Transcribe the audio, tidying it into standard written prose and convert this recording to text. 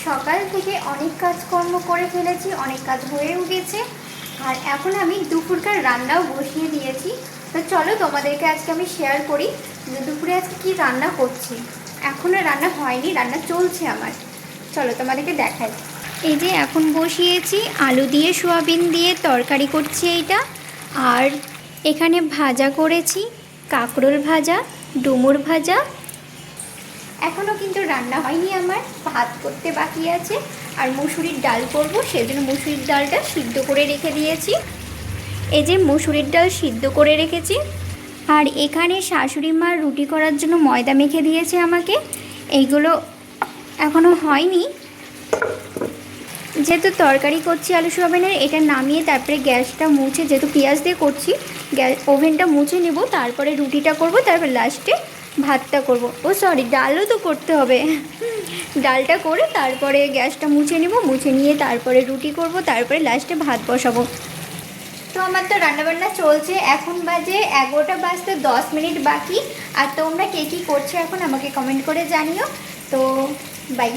সকাল থেকে অনেক কাজকর্ম করে ফেলেছি, অনেক কাজ হয়েও গেছে। আর এখন আমি দুপুরকার রান্নাও বসিয়ে দিয়েছি। তো চলো তোমাদেরকে আজকে আমি শেয়ার করি যে দুপুরে আজকে কী রান্না করছি। এখনও রান্না হয়নি, রান্না চলছে আমার। চলো তোমাদেরকে দেখাই। এই যে এখন বসিয়েছি, আলু দিয়ে সোয়াবিন দিয়ে তরকারি করছি এইটা। আর এখানে ভাজা করেছি, কাঁকরোল ভাজা, ডুমুর ভাজা। এখনও কিন্তু রান্না হয়নি আমার, ভাত করতে বাকি আছে। আর মুসুরির ডাল করব, সেজন্য মুসুরির ডালটা সিদ্ধ করে রেখে দিয়েছি। এই যে মুসুরির ডাল সিদ্ধ করে রেখেছি। আর এখানে শাশুড়ি মা রুটি করার জন্য ময়দা মেখে দিয়েছে আমাকে। এইগুলো এখনও হয়নি, যেহেতু তরকারি করছি আলু সোয়াবিনের, এটা নামিয়ে তারপরে গ্যাসটা মুছে, যেহেতু পেঁয়াজ দিয়ে করছি, ওভেনটা মুছে নেব, তারপরে রুটিটা করব, তারপর লাস্টে ভাতটা করব। ও সরি, ডালও তো করতে হবে। ডালটা করে তারপরে গ্যাসটা মুছে নেব, মুছে নিয়ে তারপরে রুটি করব, তারপরে লাস্টে ভাত বসাবো। তো আমার তো রান্নাবান্না চলছে, এখন বাজে 11টা বাজতে 10 মিনিট বাকি। আর তোমরা কে কী করছো এখন আমাকে কমেন্ট করে জানিও। তো বাই।